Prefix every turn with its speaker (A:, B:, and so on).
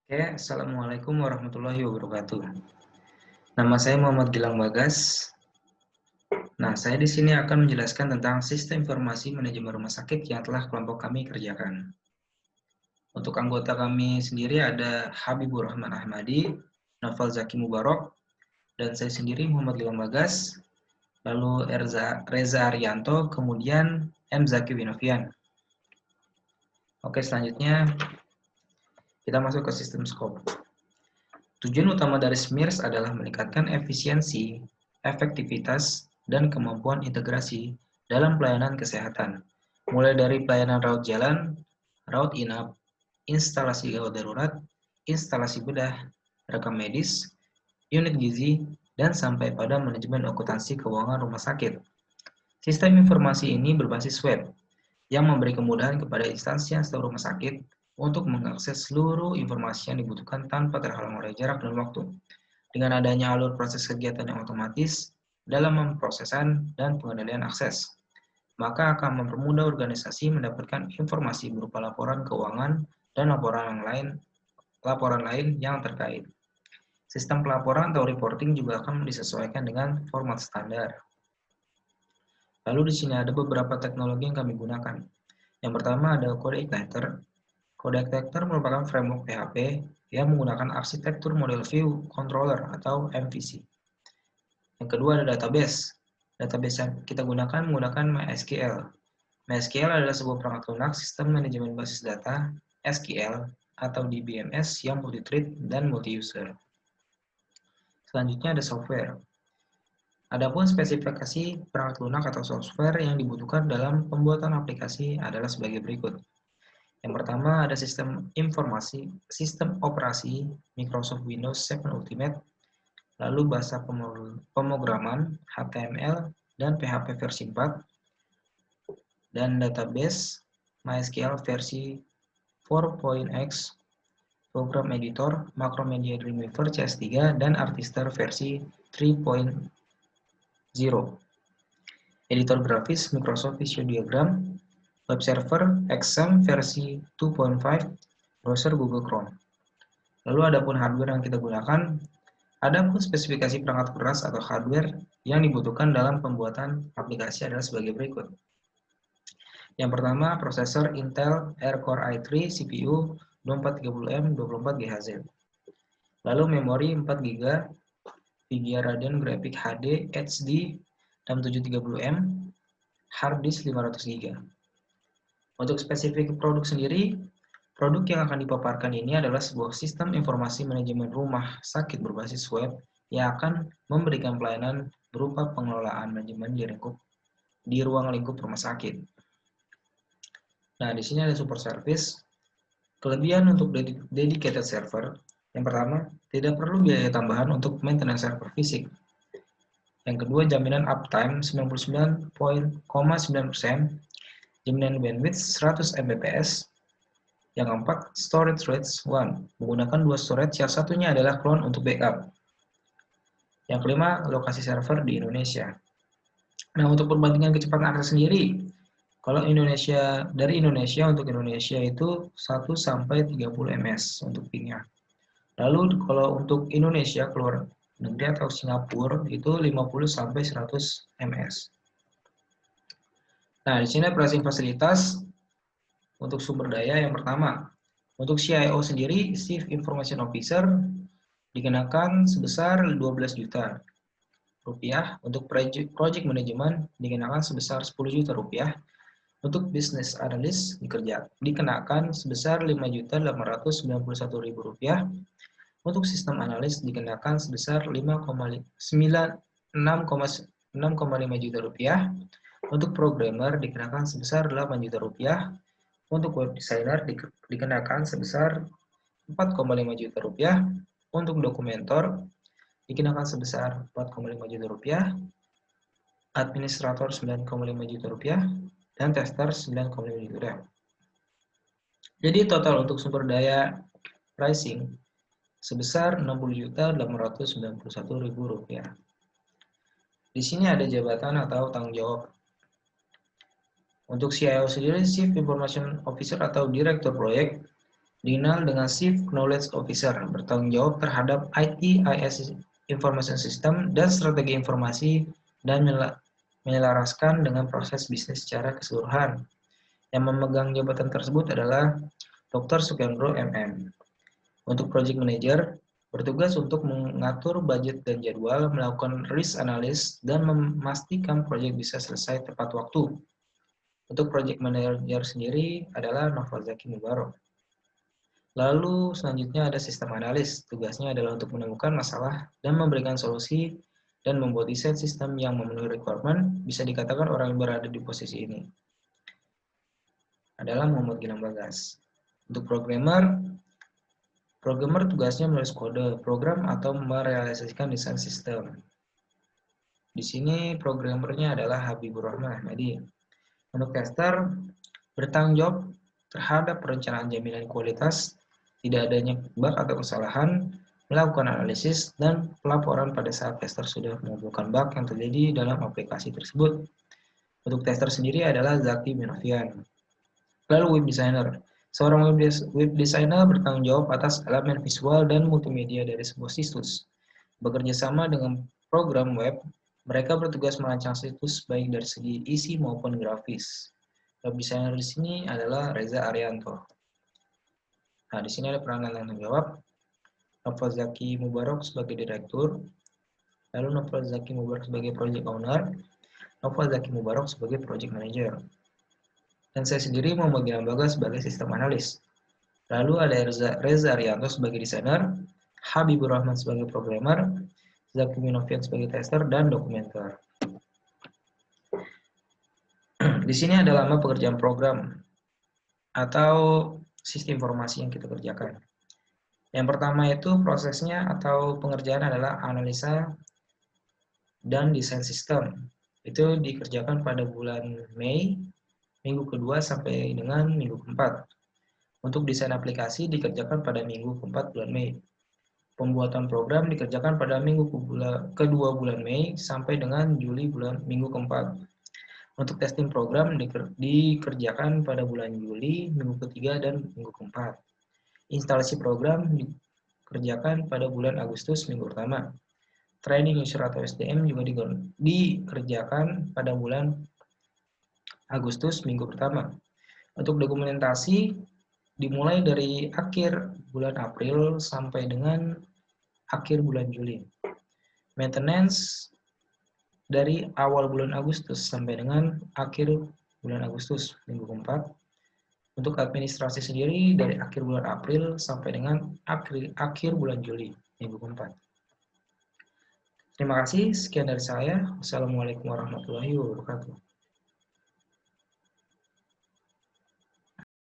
A: Oke, Assalamualaikum warahmatullahi wabarakatuh. Nama saya Muhammad Gilang Bagas. Nah, saya di sini akan menjelaskan tentang sistem informasi manajemen rumah sakit yang telah kelompok kami kerjakan. Untuk anggota kami sendiri ada Habibur Rahman Ahmadi, Novel Zaki Mubarok, dan saya sendiri Muhammad Gilang Bagas, lalu Reza Arianto, kemudian M. Zaki Winovian. Oke, selanjutnya kita masuk ke sistem skop. Tujuan utama dari SMIRS adalah meningkatkan efisiensi, efektivitas, dan kemampuan integrasi dalam pelayanan kesehatan, mulai dari pelayanan rawat jalan, rawat inap, instalasi gawat darurat, instalasi bedah, rekam medis, unit gizi, dan sampai pada manajemen akuntansi keuangan rumah sakit. Sistem informasi ini berbasis web, yang memberi kemudahan kepada instansi atau rumah sakit untuk mengakses seluruh informasi yang dibutuhkan tanpa terhalang oleh jarak dan waktu. Dengan adanya alur proses kegiatan yang otomatis dalam pemrosesan dan pengendalian akses, maka akan mempermudah organisasi mendapatkan informasi berupa laporan keuangan dan laporan lain yang terkait. Sistem pelaporan atau reporting juga akan disesuaikan dengan format standar. Lalu di sini ada beberapa teknologi yang kami gunakan. Yang pertama ada Code Igniter. Code Igniter merupakan framework PHP yang menggunakan arsitektur model view controller atau MVC. Yang kedua ada database. Database yang kita gunakan menggunakan MySQL. MySQL adalah sebuah perangkat lunak sistem manajemen basis data SQL atau DBMS yang multi-thread dan multi-user. Selanjutnya ada software. Adapun spesifikasi perangkat lunak atau software yang dibutuhkan dalam pembuatan aplikasi adalah sebagai berikut. Yang pertama ada sistem informasi, sistem operasi Microsoft Windows 7 Ultimate, lalu bahasa pemrograman HTML dan PHP versi 4, dan database MySQL versi 4.x, program editor Macromedia Dreamweaver CS3, dan Artister versi 3.0. Editor grafis Microsoft Visual Diagram, web server XAMPP versi 2.5, browser Google Chrome. Lalu adapun hardware yang kita gunakan, adapun spesifikasi perangkat keras atau hardware yang dibutuhkan dalam pembuatan aplikasi adalah sebagai berikut. Yang pertama, prosesor Intel Core i3 CPU 2430M 24GHz. Lalu memori 4GB, VGA Radeon Graphic HD HD 6730M, hard disk 500GB. Untuk spesifik produk sendiri, produk yang akan dipaparkan ini adalah sebuah sistem informasi manajemen rumah sakit berbasis web yang akan memberikan pelayanan berupa pengelolaan manajemen di ruang lingkup rumah sakit. Nah, di sini ada support service. Kelebihan untuk dedicated server, yang pertama, tidak perlu biaya tambahan untuk maintenance server fisik. Yang kedua, jaminan uptime 99,9%, jaminan bandwidth 100 Mbps. Yang keempat, storage rate 1, menggunakan dua storage, yang satunya adalah clone untuk backup. Yang kelima, lokasi server di Indonesia. Nah, untuk perbandingan kecepatan akses sendiri, kalau dari Indonesia untuk Indonesia itu 1 sampai 30 ms untuk pingnya. Lalu kalau untuk Indonesia keluar negeri atau Singapura itu 50 sampai 100 ms. Nah, di sini pricing fasilitas untuk sumber daya yang pertama. Untuk CIO sendiri, Chief Information Officer dikenakan sebesar 12 juta rupiah. Untuk project management dikenakan sebesar 10 juta rupiah. Untuk business analyst dikenakan sebesar 5.891.000 rupiah. Untuk sistem analis dikenakan sebesar 6,5 juta rupiah. Untuk programmer dikenakan sebesar 8 juta rupiah. Untuk web designer dikenakan sebesar 4,5 juta rupiah. Untuk dokumenter dikenakan sebesar 4,5 juta rupiah. Administrator 9,5 juta rupiah. Dan tester 9,5 juta rupiah. Jadi total untuk sumber daya pricing sebesar 60.891.000 rupiah. Di sini ada jabatan atau tanggung jawab. Untuk CIO sendiri, Chief Information Officer atau Direktur Proyek, dikenal dengan Chief Knowledge Officer, bertanggung jawab terhadap IT, IS Information System, dan strategi informasi dan menyelaraskan dengan proses bisnis secara keseluruhan. Yang memegang jabatan tersebut adalah Dr. Sukendro MM. Untuk Project Manager, bertugas untuk mengatur budget dan jadwal, melakukan risk analysis, dan memastikan proyek bisa selesai tepat waktu. Untuk Project Manager sendiri adalah Nofazaki Mubarok. Lalu selanjutnya ada sistem analis. Tugasnya adalah untuk menemukan masalah dan memberikan solusi dan membuat desain sistem yang memenuhi requirement. Bisa dikatakan orang yang berada di posisi ini adalah Muhammad Gilang Bagas. Untuk programmer tugasnya menulis kode, program, atau merealisasikan desain sistem. Di sini programmernya adalah Habibur Rahman Ahmadi. Untuk tester, bertanggung jawab terhadap perencanaan jaminan kualitas, tidak adanya bug atau kesalahan, melakukan analisis, dan pelaporan pada saat tester sudah menemukan bug yang terjadi dalam aplikasi tersebut. Untuk tester sendiri adalah Zaki Minovian. Lalu web designer. Seorang web designer bertanggung jawab atas elemen visual dan multimedia dari sebuah situs. Bekerja sama dengan program web, mereka bertugas merancang situs baik dari segi isi maupun grafis. Web designer di sini adalah Reza Arianto. Nah, di sini ada peranan tanggung jawab. Nofazaki Mubarok sebagai direktur, lalu Nofazaki Mubarok sebagai project owner, Nofazaki Mubarok sebagai project manager. Dan saya sendiri Muhammad Gilang Bagas sebagai sistem analis. Lalu ada Reza Arianto sebagai desainer, Habibur Rahman sebagai programmer, Zaki Minovian sebagai tester, dan dokumenter. Di sini ada lama pekerjaan program atau sistem informasi yang kita kerjakan. Yang pertama itu prosesnya atau pengerjaan adalah analisa dan desain sistem. Itu dikerjakan pada bulan Mei, minggu kedua sampai dengan minggu keempat. Untuk desain aplikasi dikerjakan pada minggu keempat bulan Mei. Pembuatan program dikerjakan pada minggu kedua bulan Mei sampai dengan Juli minggu keempat. Untuk testing program dikerjakan pada bulan Juli, minggu ketiga, dan minggu keempat. Instalasi program dikerjakan pada bulan Agustus, minggu pertama. Training user atau SDM juga dikerjakan pada bulan Agustus, minggu pertama. Untuk dokumentasi, dimulai dari akhir bulan April sampai dengan akhir bulan Juli. Maintenance dari awal bulan Agustus sampai dengan akhir bulan Agustus, minggu keempat. Untuk administrasi sendiri dari akhir bulan April sampai dengan akhir bulan Juli, minggu keempat. Terima kasih, sekian dari saya. Wassalamualaikum warahmatullahi wabarakatuh.